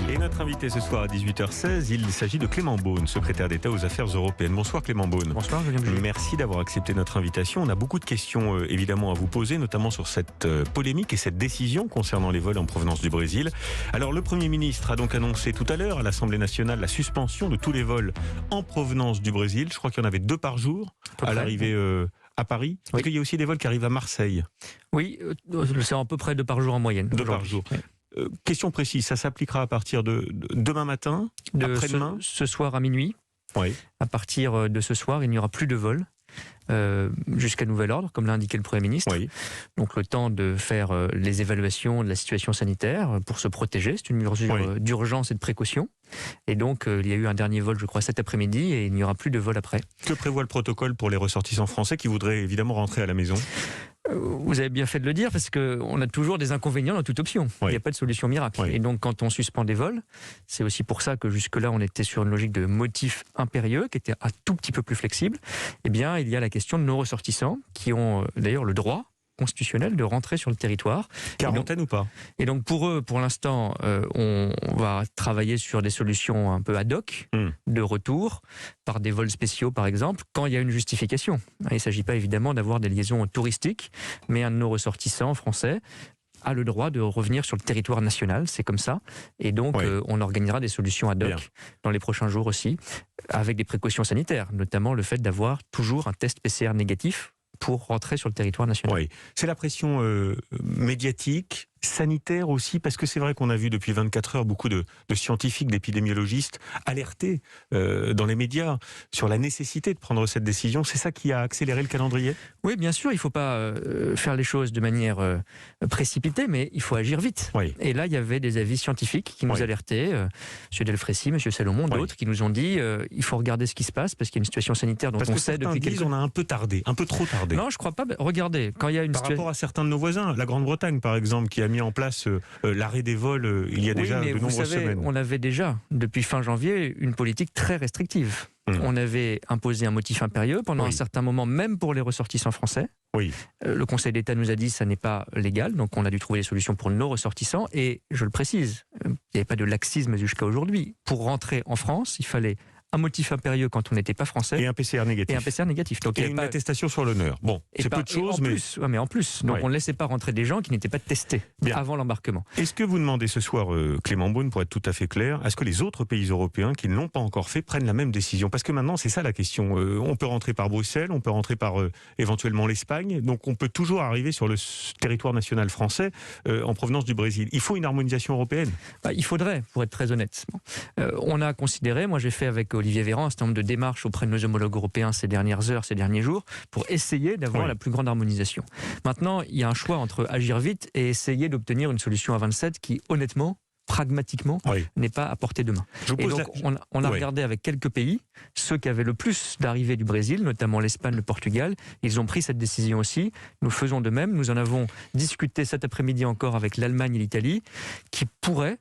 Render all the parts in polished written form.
Et notre invité ce soir à 18h16, il s'agit de Clément Beaune, secrétaire d'État aux Affaires européennes. Bonsoir Clément Beaune. Bonsoir Julien Bugier. Merci d'avoir accepté notre invitation. On a beaucoup de questions évidemment à vous poser, notamment sur cette polémique et cette décision concernant les vols en provenance du Brésil. Alors le Premier ministre a donc annoncé tout à l'heure à l'Assemblée nationale la suspension de tous les vols en provenance du Brésil. Je crois qu'il y en avait 2 par jour à l'arrivée à Paris. Est-ce qu'il y a aussi des vols qui arrivent à Marseille? Oui, c'est à peu près 2 par jour en moyenne. 2 par jour. Oui. Question précise, ça s'appliquera à partir de demain matin, après-demain, ce soir à minuit. Oui. À partir de ce soir, il n'y aura plus de vol jusqu'à nouvel ordre, comme l'a indiqué le Premier ministre. Oui. Donc le temps de faire les évaluations de la situation sanitaire pour se protéger. C'est une mesure d'urgence et de précaution. Et donc il y a eu un dernier vol, je crois, cet après-midi, et il n'y aura plus de vol après. Que prévoit le protocole pour les ressortissants français qui voudraient évidemment rentrer à la maison? Vous avez bien fait de le dire, parce qu'on a toujours des inconvénients dans toute option. Oui. Il n'y a pas de solution miracle. Oui. Et donc, quand on suspend des vols, c'est aussi pour ça que jusque-là, on était sur une logique de motif impérieux, qui était un tout petit peu plus flexible. Eh bien, il y a la question de nos ressortissants, qui ont d'ailleurs le droit constitutionnel de rentrer sur le territoire. Quarantaine ou pas? Et donc pour eux, pour l'instant, on va travailler sur des solutions un peu ad hoc, de retour, par des vols spéciaux par exemple, quand il y a une justification. Il ne s'agit pas évidemment d'avoir des liaisons touristiques, mais un de nos ressortissants français a le droit de revenir sur le territoire national, c'est comme ça. Et donc, on organisera des solutions ad hoc dans les prochains jours aussi, avec des précautions sanitaires, notamment le fait d'avoir toujours un test PCR négatif pour rentrer sur le territoire national. Oui, c'est la pression médiatique, sanitaire aussi, parce que c'est vrai qu'on a vu depuis 24 heures beaucoup de scientifiques, d'épidémiologistes alerter dans les médias sur la nécessité de prendre cette décision. C'est ça qui a accéléré le calendrier? Oui, bien sûr, il ne faut pas faire les choses de manière précipitée, mais il faut agir vite. Oui. Et là, il y avait des avis scientifiques qui nous alertaient, M. Delfrécy, M. Salomon, d'autres, qui nous ont dit il faut regarder ce qui se passe, parce qu'il y a une situation sanitaire dont on sait depuis quelques temps. On a un peu tardé, un peu trop tardé. Non, je ne crois pas. Regardez, quand il y a une Par rapport à certains de nos voisins, la Grande-Bretagne par exemple, qui a mis en place l'arrêt des vols il y a déjà de nombreuses semaines. On avait déjà, depuis fin janvier, une politique très restrictive. On avait imposé un motif impérieux pendant un certain moment, même pour les ressortissants français. Oui. Le Conseil d'État nous a dit que ça n'est pas légal, donc on a dû trouver des solutions pour nos ressortissants. Et je le précise, il n'y avait pas de laxisme jusqu'à aujourd'hui. Pour rentrer en France, il fallait un motif impérieux quand on n'était pas français. Et un PCR négatif. Et un PCR négatif. Donc, et une attestation sur l'honneur. Bon, c'est peu de choses, mais en plus. Donc on ne laissait pas rentrer des gens qui n'étaient pas testés avant l'embarquement. Est-ce que vous demandez ce soir, Clément Beaune, pour être tout à fait clair, est-ce que les autres pays européens qui ne l'ont pas encore fait prennent la même décision? Parce que maintenant, c'est ça la question. On peut rentrer par Bruxelles, on peut rentrer par éventuellement l'Espagne, donc on peut toujours arriver sur le territoire national français en provenance du Brésil. Il faut une harmonisation européenne? Il faudrait, pour être très honnête. On a considéré, moi j'ai fait avec Olivier Véran un certain nombre de démarches auprès de nos homologues européens ces dernières heures, ces derniers jours, pour essayer d'avoir la plus grande harmonisation. Maintenant, il y a un choix entre agir vite et essayer d'obtenir une solution à 27 qui, honnêtement, pragmatiquement, n'est pas à portée de main. Et donc, on a regardé avec quelques pays, ceux qui avaient le plus d'arrivées du Brésil, notamment l'Espagne, le Portugal. Ils ont pris cette décision aussi. Nous faisons de même. Nous en avons discuté cet après-midi encore avec l'Allemagne et l'Italie, qui pourraient,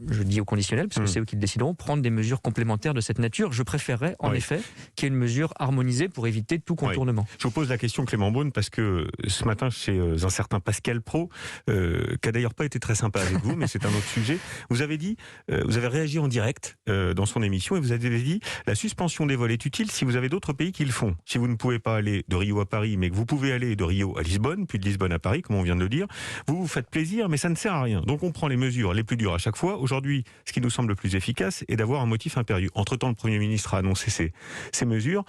je dis au conditionnel, parce que c'est eux qui le décideront, prendre des mesures complémentaires de cette nature. Je préférerais, en effet, qu'il y ait une mesure harmonisée pour éviter tout contournement. Je vous pose la question, Clément Beaune, parce que ce matin, chez un certain Pascal Praud, qui a d'ailleurs pas été très sympa avec vous, mais c'est un autre sujet, vous avez dit, vous avez réagi en direct dans son émission, et vous avez dit, la suspension des vols est utile si vous avez d'autres pays qui le font. Si vous ne pouvez pas aller de Rio à Paris, mais que vous pouvez aller de Rio à Lisbonne, puis de Lisbonne à Paris, comme on vient de le dire, vous vous faites plaisir, mais ça ne sert à rien. Donc on prend les mesures les plus dures à chaque fois. Aujourd'hui, ce qui nous semble le plus efficace est d'avoir un motif impérieux. Entre-temps, le Premier ministre a annoncé ces mesures.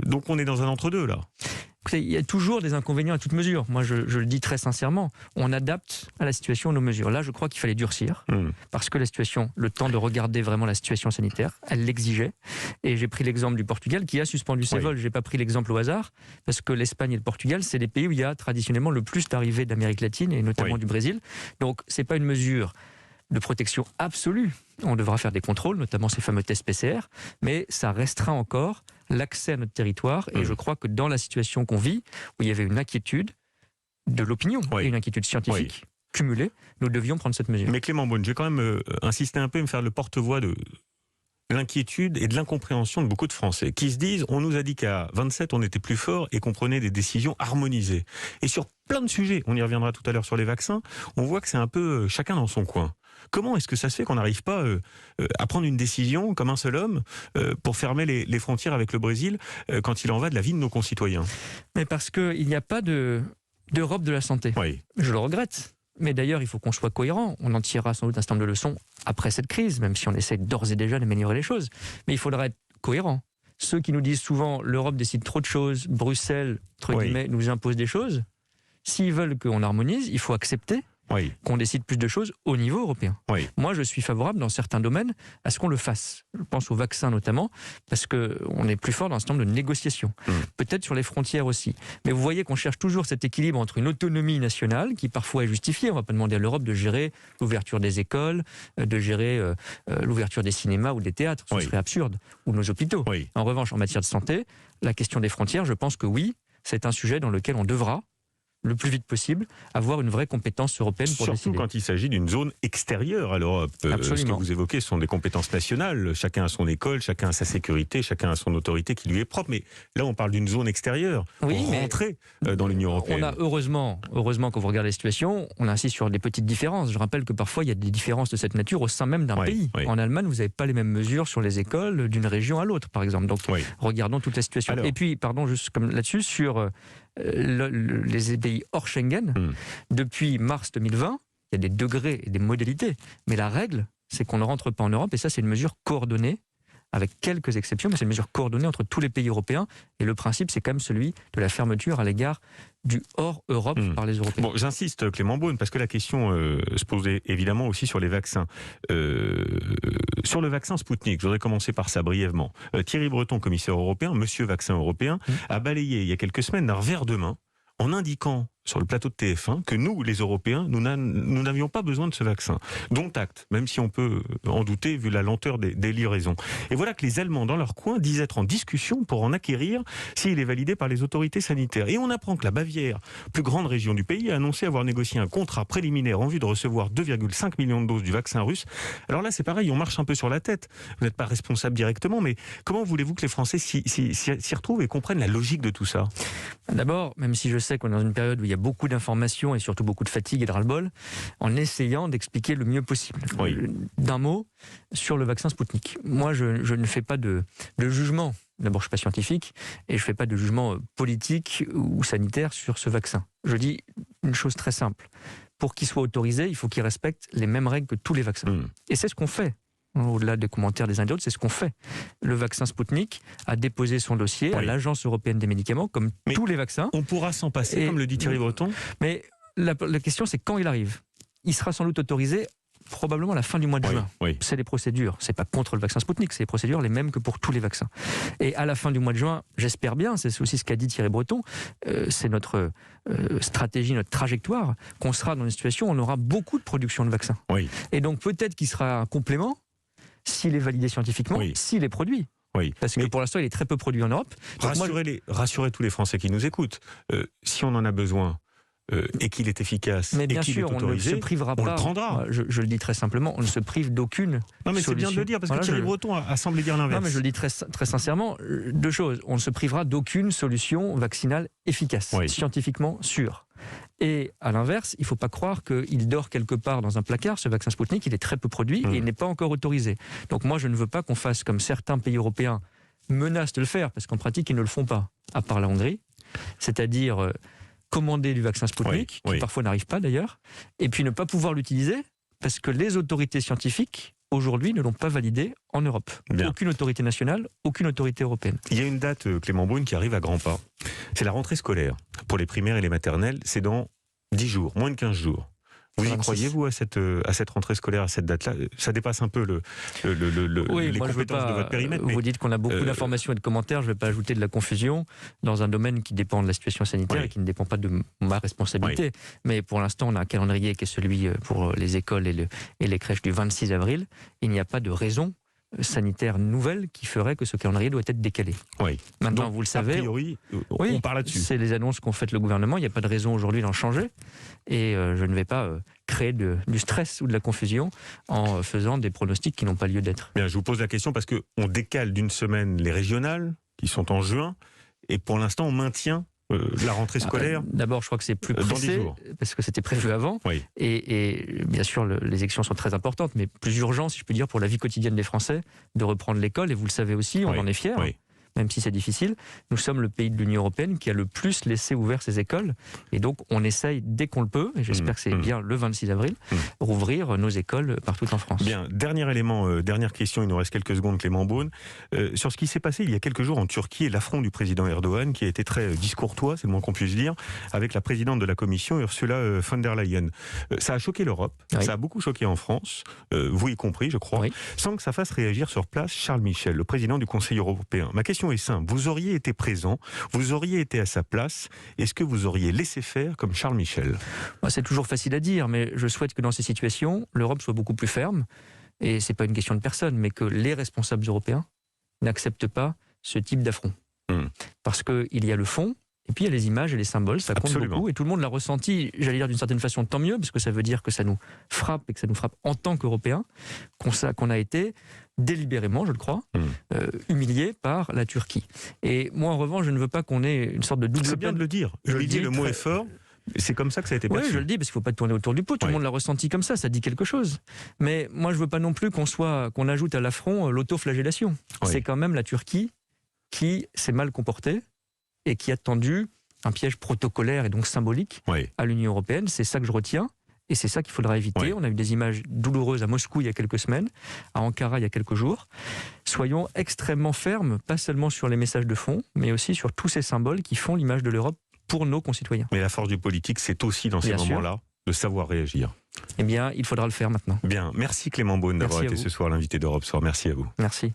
Donc on est dans un entre-deux, là. Écoutez, il y a toujours des inconvénients à toute mesure. Moi, je le dis très sincèrement. On adapte à la situation nos mesures. Là, je crois qu'il fallait durcir, parce que la situation, le temps de regarder vraiment la situation sanitaire, elle l'exigeait. Et j'ai pris l'exemple du Portugal, qui a suspendu ses vols. Je n'ai pas pris l'exemple au hasard, parce que l'Espagne et le Portugal, c'est les pays où il y a traditionnellement le plus d'arrivées d'Amérique latine, et notamment du Brésil. Donc, ce n'est pas une mesure de protection absolue. On devra faire des contrôles, notamment ces fameux tests PCR, mais ça restreint encore l'accès à notre territoire. Et je crois que dans la situation qu'on vit, où il y avait une inquiétude de l'opinion et une inquiétude scientifique cumulée, nous devions prendre cette mesure. Mais Clément Beaune, je vais quand même insister un peu et me faire le porte-voix l'inquiétude et de l'incompréhension de beaucoup de Français qui se disent, on nous a dit qu'à 27 on était plus fort et qu'on prenait des décisions harmonisées. Et sur plein de sujets, on y reviendra tout à l'heure sur les vaccins, on voit que c'est un peu chacun dans son coin. Comment est-ce que ça se fait qu'on n'arrive pas à prendre une décision comme un seul homme pour fermer les frontières avec le Brésil quand il en va de la vie de nos concitoyens? Mais parce qu'il n'y a pas d'Europe de la santé. Oui. Je le regrette. Mais d'ailleurs, il faut qu'on soit cohérent. On en tirera sans doute un certain nombre de leçons après cette crise, même si on essaie d'ores et déjà d'améliorer les choses. Mais il faudra être cohérent. Ceux qui nous disent souvent l'Europe décide trop de choses, Bruxelles, entre guillemets, nous impose des choses, s'ils veulent qu'on harmonise, il faut accepter qu'on décide plus de choses au niveau européen. Moi, je suis favorable dans certains domaines à ce qu'on le fasse. Je pense aux vaccins notamment, parce qu'on est plus fort dans un certain nombre de négociations. Peut-être sur les frontières aussi. Mais vous voyez qu'on cherche toujours cet équilibre entre une autonomie nationale, qui parfois est justifiée. On ne va pas demander à l'Europe de gérer l'ouverture des écoles, de gérer l'ouverture des cinémas ou des théâtres. Ce serait absurde. Ou nos hôpitaux. En revanche, en matière de santé, la question des frontières, je pense que oui, c'est un sujet dans lequel on devra, le plus vite possible, avoir une vraie compétence européenne pour décider. Surtout quand il s'agit d'une zone extérieure à l'Europe. Ce que vous évoquez, ce sont des compétences nationales. Chacun a son école, chacun a sa sécurité, chacun a son autorité qui lui est propre. Mais là, on parle d'une zone extérieure pour rentrer dans l'Union européenne. On a heureusement, quand vous regardez la situation, on insiste sur des petites différences. Je rappelle que parfois, il y a des différences de cette nature au sein même d'un pays. En Allemagne, vous n'avez pas les mêmes mesures sur les écoles d'une région à l'autre, par exemple. Donc, regardons toute la situation. Et puis, juste comme là-dessus, sur les pays hors Schengen, depuis mars 2020, il y a des degrés et des modalités. Mais la règle, c'est qu'on ne rentre pas en Europe, et ça, c'est une mesure coordonnée, avec quelques exceptions, mais c'est une mesure coordonnée entre tous les pays européens. Et le principe, c'est quand même celui de la fermeture à l'égard du hors-Europe par les Européens. Bon, j'insiste, Clément Beaune, parce que la question se posait évidemment aussi sur les vaccins. Sur le vaccin Sputnik, je voudrais commencer par ça brièvement. Thierry Breton, commissaire européen, monsieur vaccin européen, a balayé il y a quelques semaines d'un revers de main en indiquant sur le plateau de TF1 que nous, les Européens, nous n'avions pas besoin de ce vaccin. Dont acte, même si on peut en douter vu la lenteur des livraisons. Et voilà que les Allemands, dans leur coin, disent être en discussion pour en acquérir s'il est validé par les autorités sanitaires. Et on apprend que la Bavière, plus grande région du pays, a annoncé avoir négocié un contrat préliminaire en vue de recevoir 2,5 millions de doses du vaccin russe. Alors là, c'est pareil, on marche un peu sur la tête. Vous n'êtes pas responsable directement, mais comment voulez-vous que les Français s'y retrouvent et comprennent la logique de tout ça? D'abord, même si je sais qu'on est dans une période où il y a beaucoup d'informations et surtout beaucoup de fatigue et de ras-le-bol, en essayant d'expliquer le mieux possible. D'un mot, sur le vaccin Sputnik. Moi, je ne fais pas de jugement. D'abord, je ne suis pas scientifique et je ne fais pas de jugement politique ou sanitaire sur ce vaccin. Je dis une chose très simple. Pour qu'il soit autorisé, il faut qu'il respecte les mêmes règles que tous les vaccins. Et c'est ce qu'on fait. Au-delà des commentaires des uns et des autres, c'est ce qu'on fait. Le vaccin Sputnik a déposé son dossier à l'Agence européenne des médicaments, comme tous les vaccins. On pourra s'en passer, comme le dit Thierry Breton. Mais la question, c'est quand il arrive. Il sera sans doute autorisé probablement à la fin du mois de juin. C'est les procédures. C'est pas contre le vaccin Sputnik, c'est les procédures les mêmes que pour tous les vaccins. Et à la fin du mois de juin, j'espère bien, c'est aussi ce qu'a dit Thierry Breton, c'est notre stratégie, notre trajectoire, qu'on sera dans une situation où on aura beaucoup de production de vaccins. Et donc peut-être qu'il sera un complément s'il est validé scientifiquement, s'il est produit. Parce que pour l'instant, il est très peu produit en Europe. Rassurez tous les Français qui nous écoutent. Si on en a besoin et qu'il est efficace et qu'il est autorisé, on ne se privera pas. On le prendra. Je le dis très simplement, on ne se prive d'aucune solution. C'est bien de le dire, parce que Thierry Breton a semblé dire l'inverse. Non, mais je le dis très, très sincèrement. Deux choses. On ne se privera d'aucune solution vaccinale efficace, scientifiquement sûre. Et à l'inverse, il ne faut pas croire qu'il dort quelque part dans un placard, ce vaccin Sputnik, il est très peu produit et il n'est pas encore autorisé. Donc moi, je ne veux pas qu'on fasse comme certains pays européens menacent de le faire, parce qu'en pratique, ils ne le font pas, à part la Hongrie, c'est-à-dire commander du vaccin Sputnik, qui parfois n'arrive pas d'ailleurs, et puis ne pas pouvoir l'utiliser, parce que les autorités scientifiques, aujourd'hui, ne l'ont pas validé en Europe. Aucune autorité nationale, aucune autorité européenne. Il y a une date, Clément Beaune, qui arrive à grands pas. C'est la rentrée scolaire. Pour les primaires et les maternelles, c'est dans 10 jours, moins de 15 jours. Vous y croyez, vous, à cette rentrée scolaire, à cette date-là? Ça dépasse un peu les compétences de votre périmètre. Vous dites qu'on a beaucoup d'informations et de commentaires, je ne vais pas ajouter de la confusion dans un domaine qui dépend de la situation sanitaire et qui ne dépend pas de ma responsabilité. Mais pour l'instant, on a un calendrier qui est celui pour les écoles et les crèches du 26 avril. Il n'y a pas de raison sanitaire nouvelle qui ferait que ce calendrier doit être décalé. Maintenant, donc, vous le savez, a priori, on part là-dessus. C'est les annonces qu'ont faites le gouvernement. Il n'y a pas de raison aujourd'hui d'en changer. Et je ne vais pas créer du stress ou de la confusion en faisant des pronostics qui n'ont pas lieu d'être. Bien, je vous pose la question parce qu'on décale d'une semaine les régionales, qui sont en juin, et pour l'instant, on maintient la rentrée scolaire. D'abord, je crois que c'est plus dans 10 pressé, jours. parce que c'était prévu avant. Oui. Et bien sûr, les élections sont très importantes, mais plus urgent, si je puis dire, pour la vie quotidienne des Français, de reprendre l'école. Et vous le savez aussi, on en est fiers. Oui. Même si c'est difficile, nous sommes le pays de l'Union européenne qui a le plus laissé ouvert ses écoles. Et donc, on essaye, dès qu'on le peut, et j'espère que c'est bien le 26 avril, rouvrir nos écoles partout en France. Bien, dernier élément, dernière question, il nous reste quelques secondes, Clément Beaune. Sur ce qui s'est passé il y a quelques jours en Turquie et l'affront du président Erdogan, qui a été très discourtois, c'est le moins qu'on puisse dire, avec la présidente de la Commission, Ursula von der Leyen. Ça a choqué l'Europe, ça a beaucoup choqué en France, vous y compris, je crois, sans que ça fasse réagir sur place Charles Michel, le président du Conseil européen. Ma question est simple, vous auriez été présent, vous auriez été à sa place, est-ce que vous auriez laissé faire comme Charles Michel? C'est toujours facile à dire, mais je souhaite que dans ces situations, l'Europe soit beaucoup plus ferme, et c'est pas une question de personne, mais que les responsables européens n'acceptent pas ce type d'affront. Parce qu'il y a le fond, et puis il y a les images et les symboles, ça compte beaucoup, et tout le monde l'a ressenti, j'allais dire d'une certaine façon, tant mieux, parce que ça veut dire que ça nous frappe, et que ça nous frappe en tant qu'Européens, qu'on a été délibérément, je le crois, humilié par la Turquie. Et moi, en revanche, je ne veux pas qu'on ait une sorte de double peine. C'est bien de le dire. Humilié, le mot est fort. C'est comme ça que ça a été perçu. Oui, je le dis, parce qu'il ne faut pas tourner autour du pot. Tout le monde l'a ressenti comme ça dit quelque chose. Mais moi, je ne veux pas non plus qu'on ajoute à l'affront l'autoflagellation. C'est quand même la Turquie qui s'est mal comportée et qui a tendu un piège protocolaire et donc symbolique à l'Union européenne. C'est ça que je retiens. Et c'est ça qu'il faudra éviter. On a eu des images douloureuses à Moscou il y a quelques semaines, à Ankara il y a quelques jours. Soyons extrêmement fermes, pas seulement sur les messages de fond, mais aussi sur tous ces symboles qui font l'image de l'Europe pour nos concitoyens. Mais la force du politique, c'est aussi dans ces moments-là de savoir réagir. Eh bien, il faudra le faire maintenant. Bien, merci Clément Beaune d'avoir été ce soir l'invité d'Europe Soir. Merci à vous. Merci.